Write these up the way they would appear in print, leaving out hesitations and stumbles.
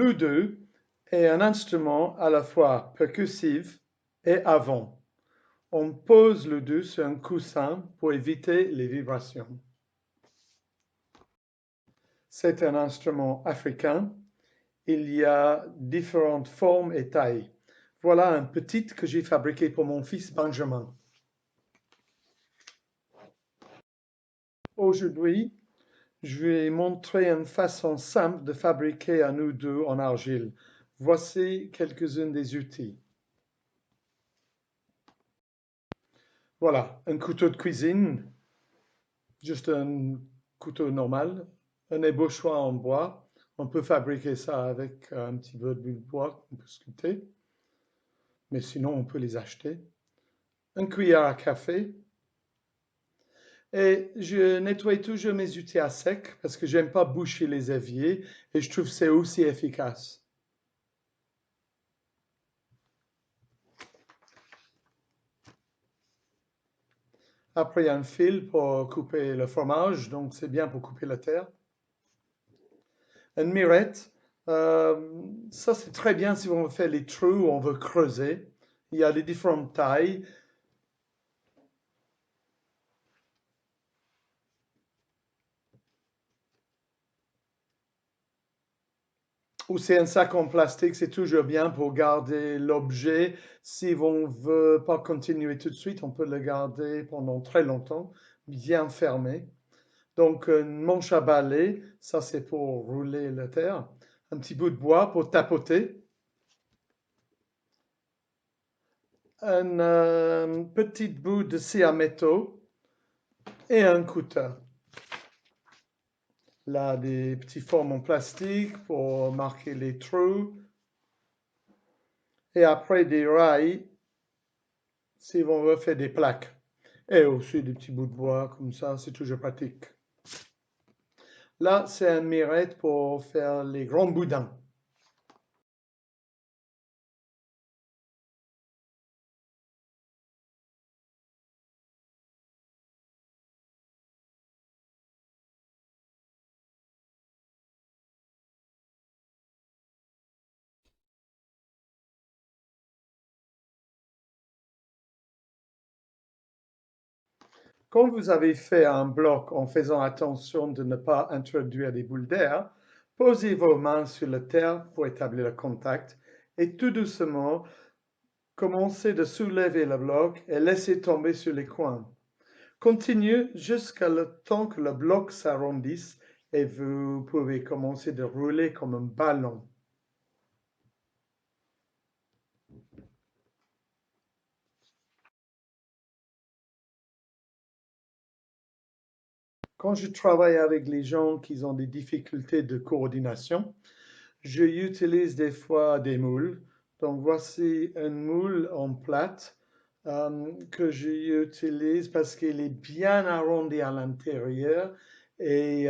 l'oudou est un instrument à la fois percussif et avant. On pose l'oudou sur un coussin pour éviter les vibrations. C'est un instrument africain. Il y a différentes formes et tailles. Voilà un petit que j'ai fabriqué pour mon fils Benjamin. Aujourd'hui, je vais montrer une façon simple de fabriquer un oudou en argile. Voici quelques-uns des outils. Voilà, un couteau de cuisine, juste un couteau normal, un ébauchoir en bois. On peut fabriquer ça avec un petit peu de bois qu'on peut sculpter, mais sinon on peut les acheter. Un cuillère à café. Et je nettoie toujours mes outils à sec parce que j'aime pas boucher les éviers et je trouve que c'est aussi efficace. Après, il y a un fil pour couper le fromage, donc c'est bien pour couper la terre. Une mirette, ça c'est très bien si on fait les trous où on veut creuser. Il y a les différentes tailles. Ou c'est un sac en plastique, c'est toujours bien pour garder l'objet. Si on ne veut pas continuer tout de suite, on peut le garder pendant très longtemps, bien fermé. Donc, une manche à balai, ça c'est pour rouler la terre. Un petit bout de bois pour tapoter. Un petit bout de scie à métaux et un couteau. Là, des petits formes en plastique pour marquer les trous. Et après, des rails si on veut faire des plaques. Et aussi des petits bouts de bois comme ça, c'est toujours pratique. Là, c'est un mirette pour faire les grands boudins. Quand vous avez fait un bloc en faisant attention de ne pas introduire des boules d'air, posez vos mains sur la terre pour établir le contact et tout doucement, commencez de soulever le bloc et laissez tomber sur les coins. Continuez jusqu'à le temps que le bloc s'arrondisse et vous pouvez commencer de rouler comme un ballon. Quand je travaille avec les gens qui ont des difficultés de coordination, j'utilise des fois des moules. Donc voici un moule en plate que j'utilise parce qu'il est bien arrondi à l'intérieur et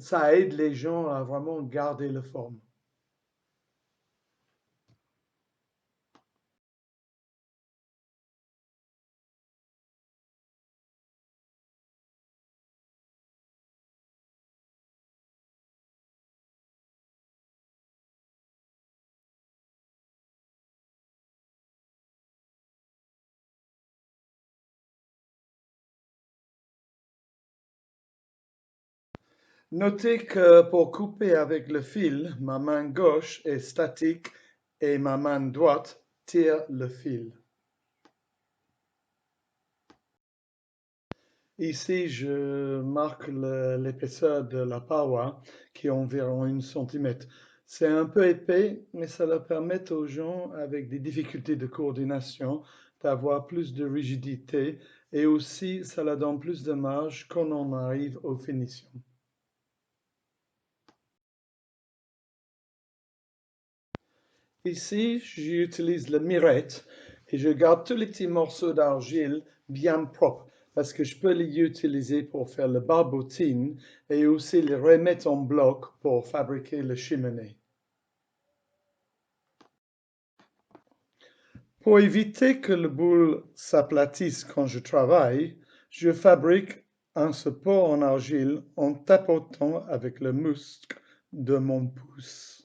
ça aide les gens à vraiment garder la forme. Notez que pour couper avec le fil, ma main gauche est statique et ma main droite tire le fil. Ici, je marque l'épaisseur de la paroi qui est environ 1 cm. C'est un peu épais, mais ça leur permet aux gens avec des difficultés de coordination d'avoir plus de rigidité et aussi ça leur donne plus de marge quand on arrive aux finitions. Ici, j'utilise le mirette et je garde tous les petits morceaux d'argile bien propres parce que je peux les utiliser pour faire le barbotine et aussi les remettre en bloc pour fabriquer le cheminée. Pour éviter que le boule s'aplatisse quand je travaille, je fabrique un support en argile en tapotant avec le muscle de mon pouce.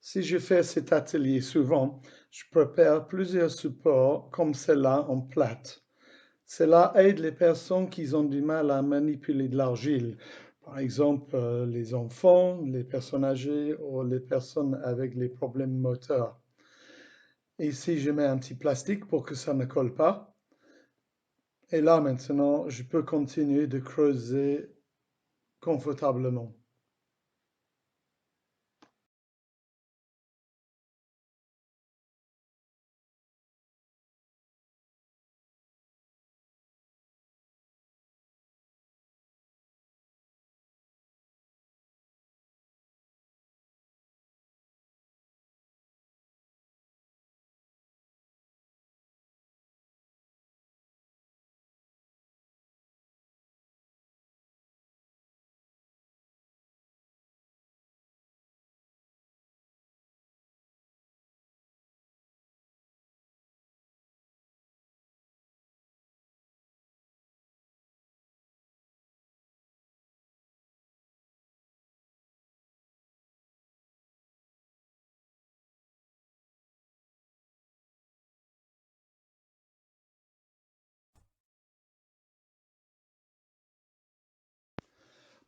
Si je fais cet atelier souvent, je prépare plusieurs supports comme cela en plate. Cela aide les personnes qui ont du mal à manipuler de l'argile, par exemple les enfants, les personnes âgées ou les personnes avec les problèmes moteurs. Ici, je mets un petit plastique pour que ça ne colle pas. Et là, maintenant, je peux continuer de creuser confortablement.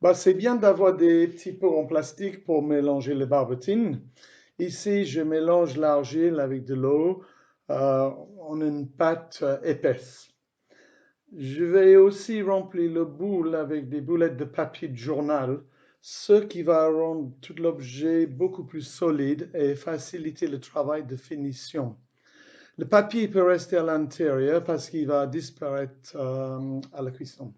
Bah, c'est bien d'avoir des petits pots en plastique pour mélanger les barbotines. Ici, je mélange l'argile avec de l'eau en une pâte épaisse. Je vais aussi remplir le boule avec des boulettes de papier de journal, ce qui va rendre tout l'objet beaucoup plus solide et faciliter le travail de finition. Le papier peut rester à l'intérieur parce qu'il va disparaître à la cuisson.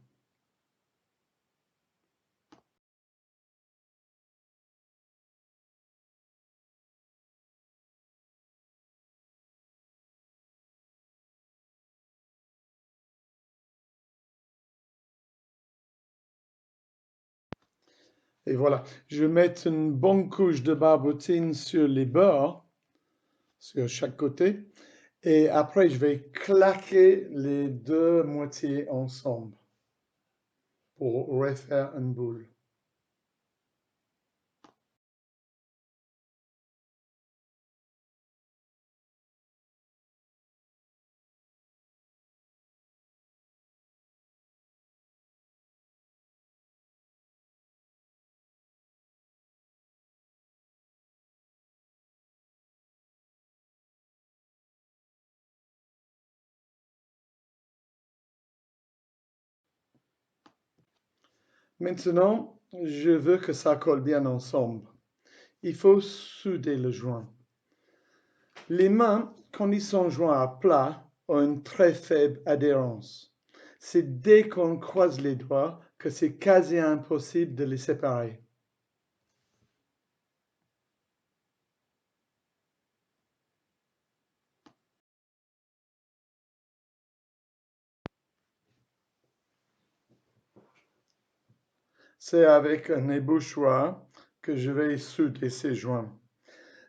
Et voilà, je vais mettre une bonne couche de barbotine sur les bords, sur chaque côté, et après je vais claquer les deux moitiés ensemble pour refaire une boule. Maintenant, je veux que ça colle bien ensemble. Il faut souder le joint. Les mains, quand ils sont joints à plat, ont une très faible adhérence. C'est dès qu'on croise les doigts que c'est quasi impossible de les séparer. C'est avec un ébouchoir que je vais souder ces joints.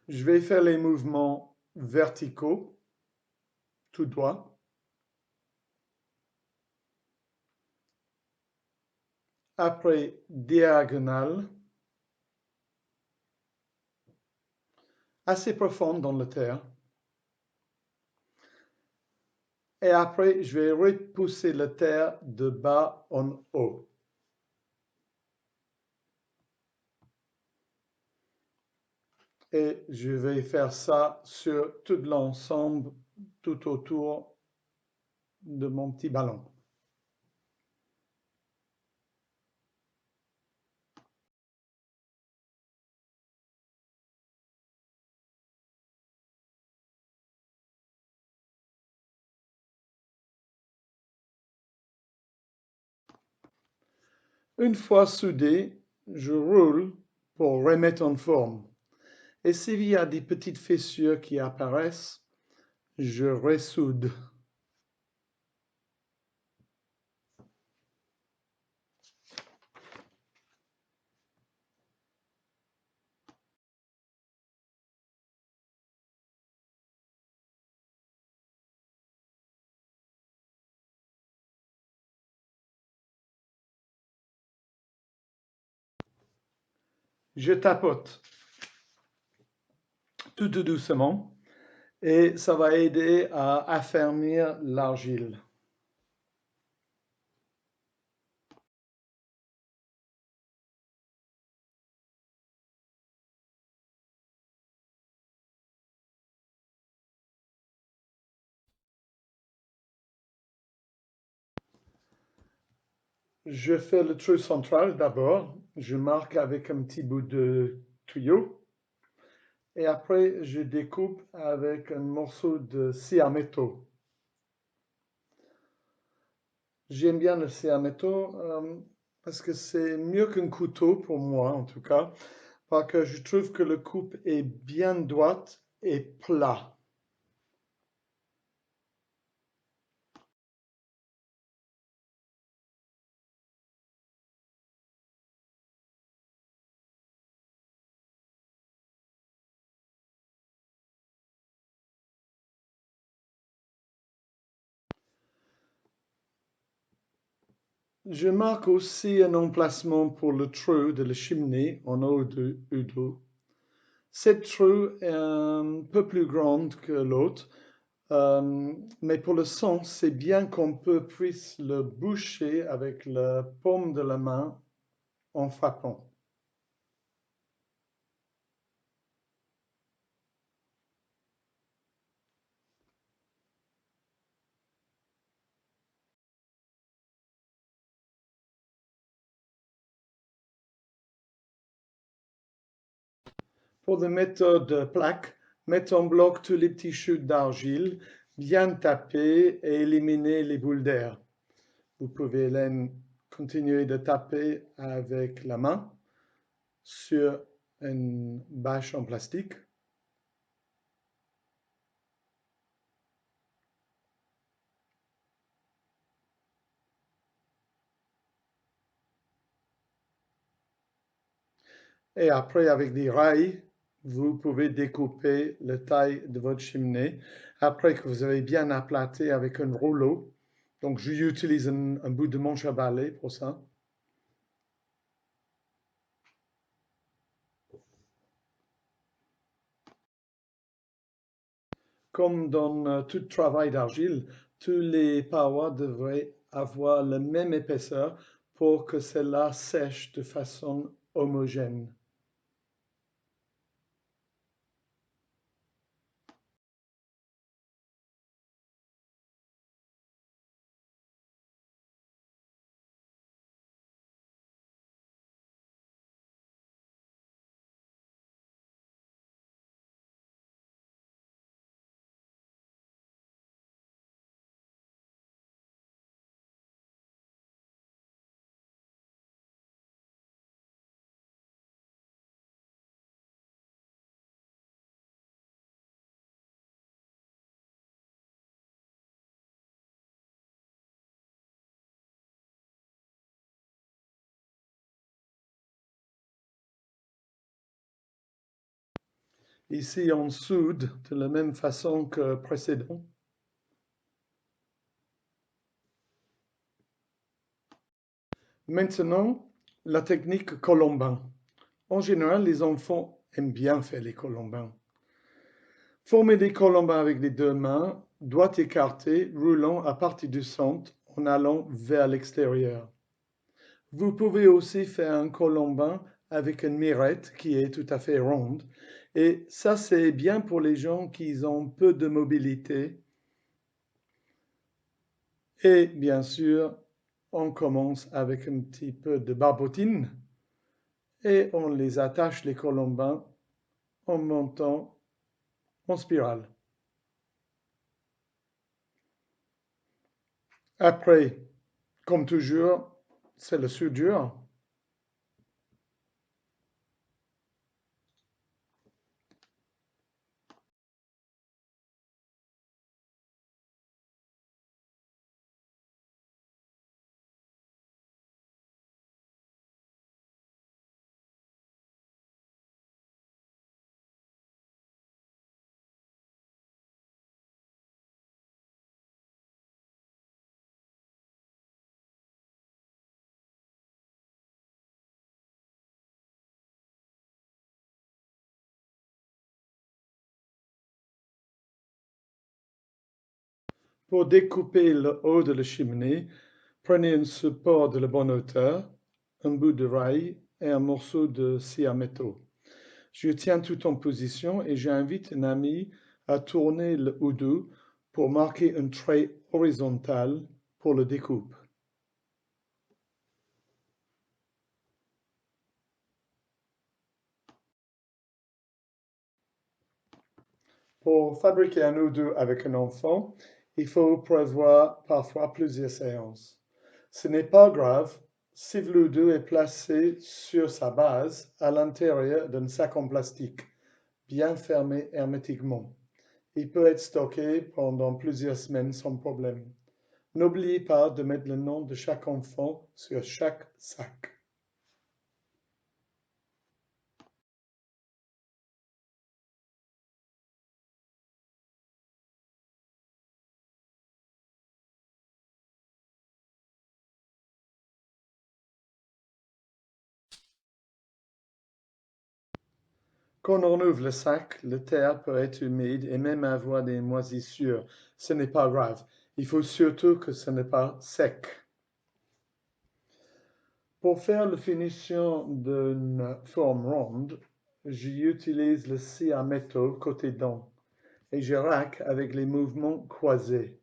Je vais faire les mouvements verticaux, tout droit, après diagonale, assez profonde dans la terre, et après je vais repousser la terre de bas en haut. Et je vais faire ça sur tout l'ensemble, tout autour de mon petit ballon. Une fois soudé, je roule pour remettre en forme. Et s'il y a des petites fissures qui apparaissent, je ressoude. Je tapote. tout doucement, et ça va aider à affermir l'argile. Je fais le trou central d'abord, je marque avec un petit bout de tuyau, et après je découpe avec un morceau de scie à métaux. J'aime bien le scie à métaux parce que c'est mieux qu'un couteau pour moi en tout cas, parce que je trouve que le coupe est bien droite et plat. Je marque aussi un emplacement pour le trou de la cheminée en haut du hublot. Cette trou est un peu plus grande que l'autre, mais pour le son, c'est bien qu'on puisse le boucher avec la paume de la main en frappant. Pour la méthode plaque, mettez en bloc tous les petits chutes d'argile, bien taper et éliminer les boules d'air. Vous pouvez continuer de taper avec la main sur une bâche en plastique. Et après, avec des rails, vous pouvez découper la taille de votre cheminée. Après que vous avez bien aplati avec un rouleau, donc j'utilise un bout de manche à balai pour ça. Comme dans tout travail d'argile, tous les parois devraient avoir la même épaisseur pour que cela sèche de façon homogène. Ici, on soude de la même façon que précédent. Maintenant, la technique colombin. En général, les enfants aiment bien faire les colombins. Former des colombins avec les deux mains, doigts écartés, roulant à partir du centre en allant vers l'extérieur. Vous pouvez aussi faire un colombin avec une mirette qui est tout à fait ronde. Et ça, c'est bien pour les gens qui ont peu de mobilité. Et bien sûr, on commence avec un petit peu de barbotine et on les attache les colombins en montant en spirale. Après, comme toujours, c'est le soudure. Pour découper le haut de la cheminée, prenez un support de la bonne hauteur, un bout de rail et un morceau de scie à métaux. Je tiens tout en position et j'invite un ami à tourner le houdou pour marquer un trait horizontal pour la découpe. Pour fabriquer un houdou avec un enfant, il faut prévoir parfois plusieurs séances. Ce n'est pas grave si le houdou est placé sur sa base à l'intérieur d'un sac en plastique, bien fermé hermétiquement. Il peut être stocké pendant plusieurs semaines sans problème. N'oubliez pas de mettre le nom de chaque enfant sur chaque sac. Quand on ouvre le sac, la terre peut être humide et même avoir des moisissures. Ce n'est pas grave. Il faut surtout que ce n'est pas sec. Pour faire la finition d'une forme ronde, j'utilise le scie à métaux côté dent et je raque avec les mouvements croisés.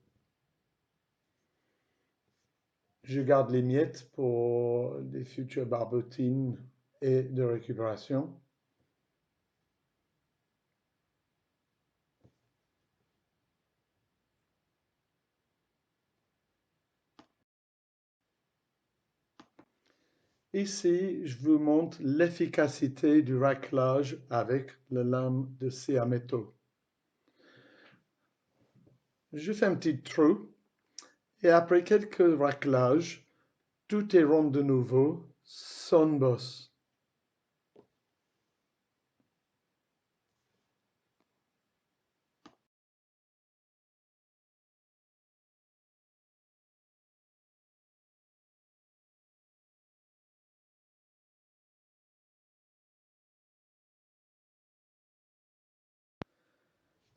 Je garde les miettes pour les futures barbotines et de récupération. Ici, je vous montre l'efficacité du raclage avec la lame de scie à métaux. Je fais un petit trou et après quelques raclages, tout est rond de nouveau, sans bosse.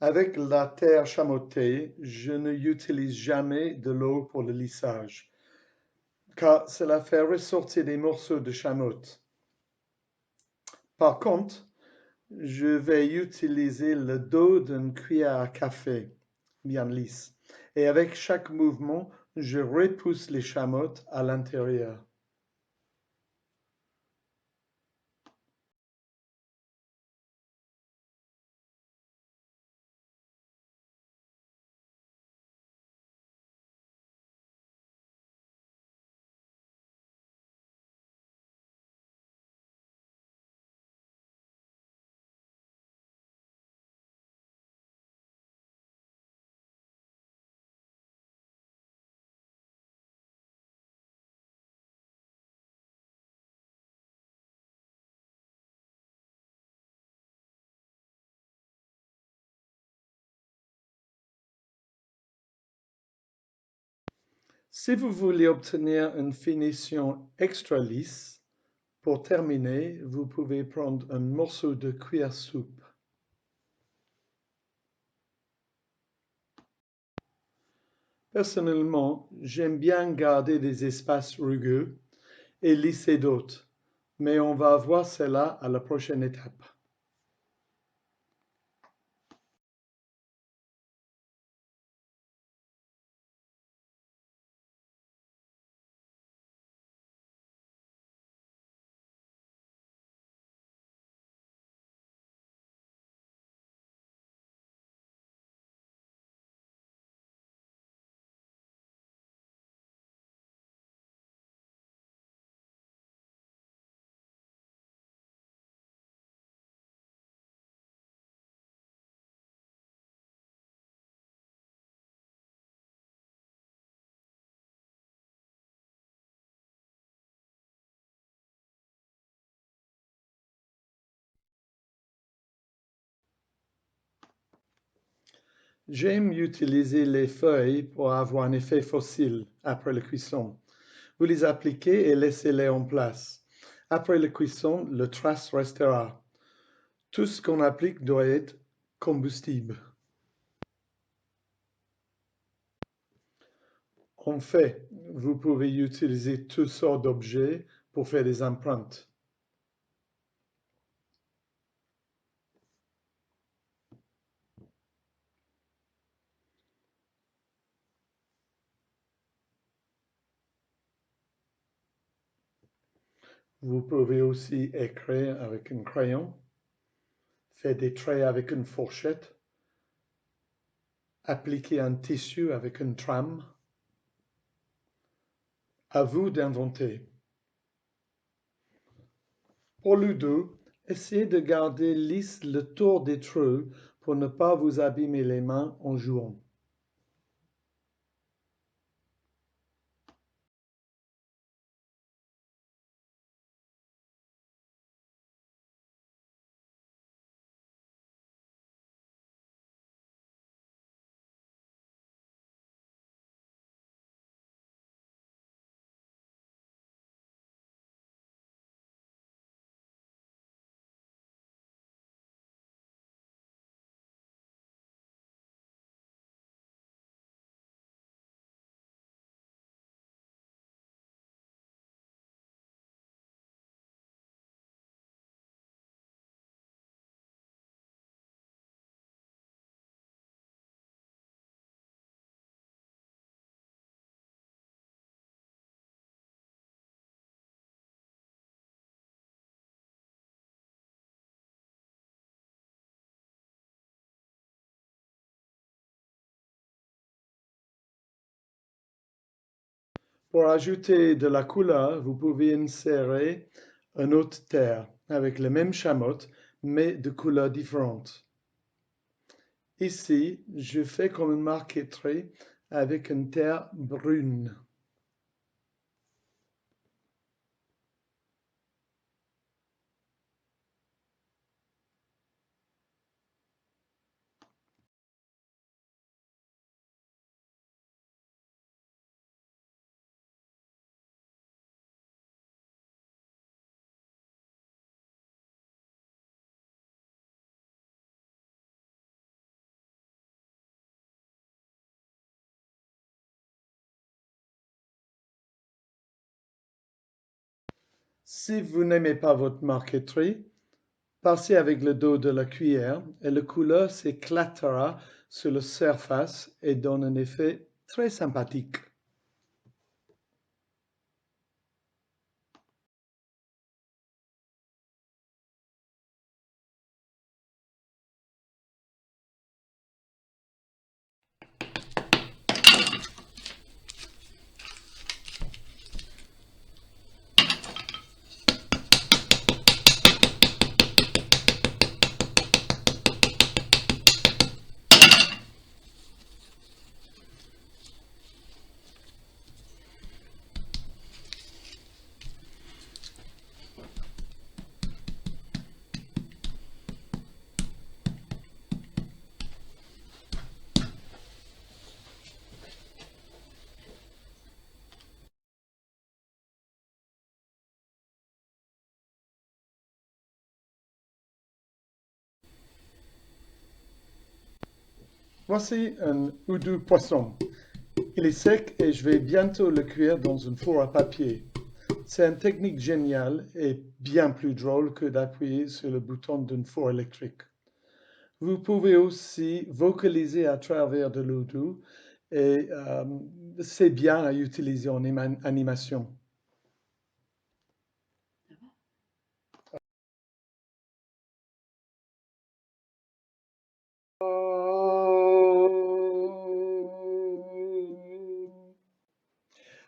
Avec la terre chamottée, je n'utilise jamais de l'eau pour le lissage, car cela fait ressortir des morceaux de chamotte. Par contre, je vais utiliser le dos d'une cuillère à café, bien lisse, et avec chaque mouvement, je repousse les chamottes à l'intérieur. Si vous voulez obtenir une finition extra lisse, pour terminer, vous pouvez prendre un morceau de cuillère soupe. Personnellement, j'aime bien garder des espaces rugueux et lisser d'autres, mais on va voir cela à la prochaine étape. J'aime utiliser les feuilles pour avoir un effet fossile après la cuisson. Vous les appliquez et laissez-les en place. Après la cuisson, le trace restera. Tout ce qu'on applique doit être combustible. En fait, vous pouvez utiliser toutes sortes d'objets pour faire des empreintes. Vous pouvez aussi écrire avec un crayon, faire des traits avec une fourchette, appliquer un tissu avec une trame. À vous d'inventer. Pour Ludo, essayez de garder lisse le tour des trous pour ne pas vous abîmer les mains en jouant. Pour ajouter de la couleur, vous pouvez insérer une autre terre avec le même chamotte, mais de couleurs différentes. Ici, je fais comme une marqueterie avec une terre brune. Si vous n'aimez pas votre marqueterie, passez avec le dos de la cuillère et la couleur s'éclatera sur la surface et donne un effet très sympathique. Voici un houdou poisson. Il est sec et je vais bientôt le cuire dans un four à papier. C'est une technique géniale et bien plus drôle que d'appuyer sur le bouton d'un four électrique. Vous pouvez aussi vocaliser à travers de l'houdou et c'est bien à utiliser en animation.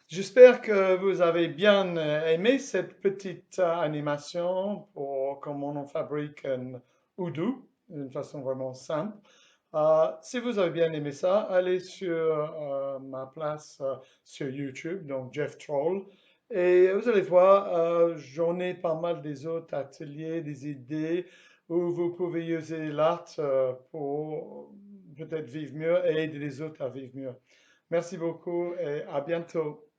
J'espère que vous avez bien aimé cette petite animation pour comment on fabrique un houdou d'une façon vraiment simple. Si vous avez bien aimé ça, allez sur ma place sur YouTube, donc Jeff Troll, et vous allez voir, j'en ai pas mal des autres ateliers, des idées où vous pouvez utiliser l'art pour peut-être vivre mieux et aider les autres à vivre mieux. Merci beaucoup et à bientôt.